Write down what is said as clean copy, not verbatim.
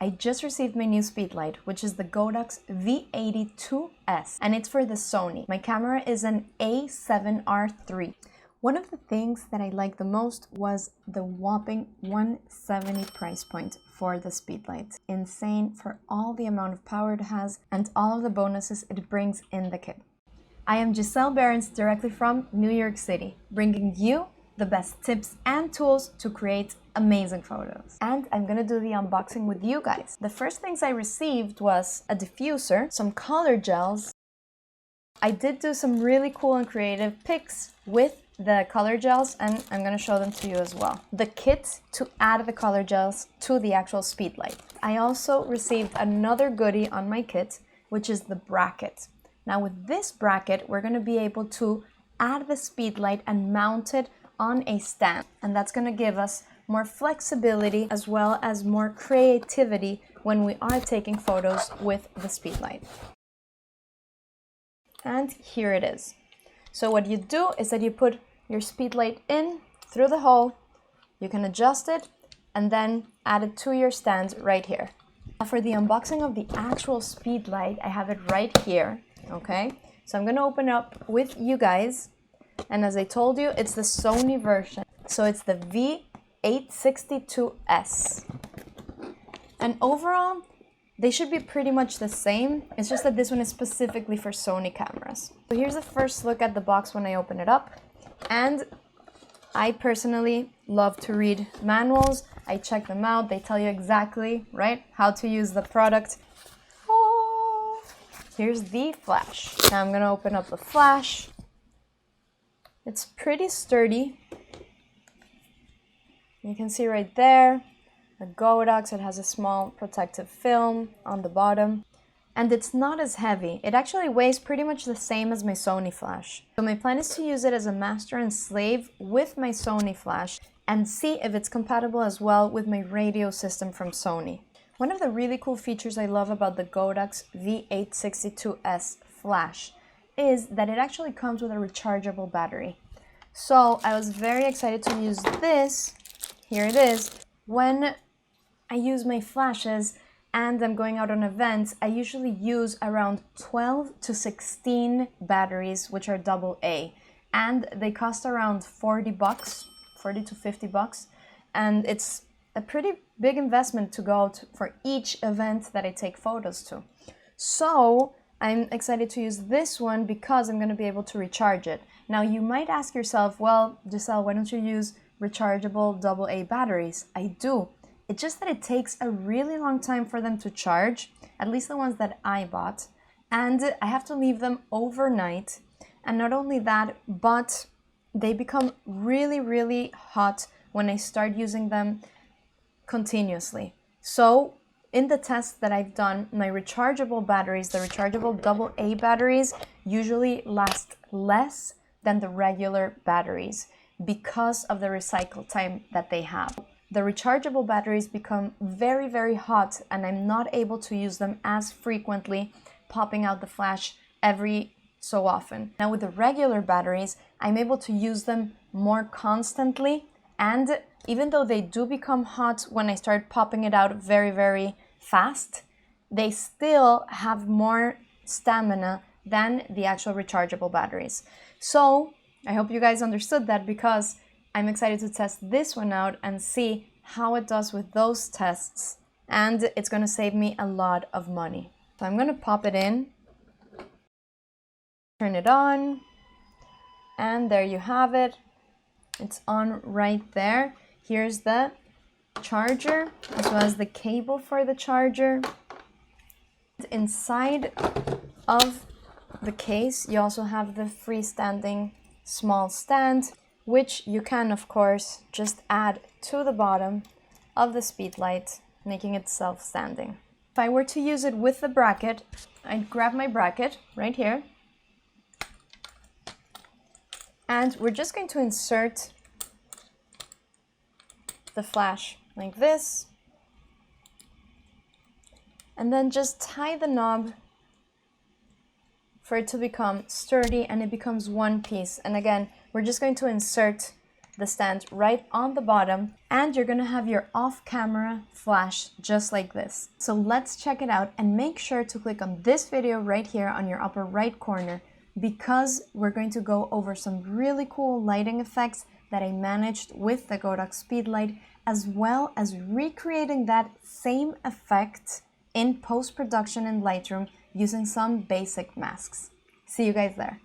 I just received my new Speedlight, which is the Godox V860iis, and it's for the Sony. My camera is an A7R3. One of the things that I liked the most was the whopping $170 price point for the Speedlight. Insane for all the amount of power it has and all of the bonuses it brings in the kit. I am Giselle Behrens, directly from New York City, bringing you the best tips and tools to create amazing photos. And I'm gonna do the unboxing with you guys. The first things I received was a diffuser, some color gels. I did do some really cool and creative pics with the color gels, and I'm gonna show them to you as well. The kit to add the color gels to the actual Speedlight. I also received another goodie on my kit, which is the bracket. Now with this bracket, we're gonna be able to add the Speedlight and mount it on a stand, and that's going to give us more flexibility as well as more creativity when we are taking photos with the Speedlight. And here it is. So what you do is that you put your Speedlight in through the hole, you can adjust it, and then add it to your stand right here. Now for the unboxing of the actual Speedlight, I have it right here, okay? So I'm going to open up with you guys. And as I told you, it's the Sony version. So it's the V860iis. And overall, they should be pretty much the same. It's just that this one is specifically for Sony cameras. So here's a first look at the box when I open it up. And I personally love to read manuals. I check them out. They tell you exactly, right, how to use the product. Oh, here's the flash. Now I'm gonna open up the flash. It's pretty sturdy. You can see right there, the Godox, it has a small protective film on the bottom. And it's not as heavy. It actually weighs pretty much the same as my Sony flash. So my plan is to use it as a master and slave with my Sony flash and see if it's compatible as well with my radio system from Sony. One of the really cool features I love about the Godox V860iis flash is that it actually comes with a rechargeable battery. So I was very excited to use this, here it is, when I use my flashes and I'm going out on events. I usually use around 12 to 16 batteries, which are AA, and they cost around 40 bucks, 40 to 50 bucks, and it's a pretty big investment to go out for each event that I take photos to. So I'm excited to use this one because I'm going to be able to recharge it. Now you might ask yourself, well, Giselle, why don't you use rechargeable AA batteries? I do. It's just that it takes a really long time for them to charge, at least the ones that I bought, and I have to leave them overnight. And not only that, but they become really, really hot when I start using them continuously. So in the tests that I've done, my rechargeable batteries, the rechargeable AA batteries, usually last less than the regular batteries because of the recycle time that they have. The rechargeable batteries become very, very hot and I'm not able to use them as frequently, popping out the flash every so often. Now with the regular batteries, I'm able to use them more constantly, and even though they do become hot when I start popping it out very, very fast, they still have more stamina than the actual rechargeable batteries. So I hope you guys understood that, because I'm excited to test this one out and see how it does with those tests, and it's going to save me a lot of money. So I'm going to pop it in, turn it on, and there you have it. It's on right there. Here's the charger as well as the cable for the charger. Inside of the case you also have the freestanding small stand, which you can of course just add to the bottom of the Speedlight, making it self-standing. If I were to use it with the bracket, I'd grab my bracket right here, and we're just going to insert the flash like this, and then just tie the knob for it to become sturdy and it becomes one piece. And again, we're just going to insert the stand right on the bottom, and you're gonna have your off-camera flash just like this. So let's check it out, and make sure to click on this video right here on your upper right corner, because we're going to go over some really cool lighting effects that I managed with the Godox Speedlight, as well as recreating that same effect in post-production in Lightroom using some basic masks. See you guys there.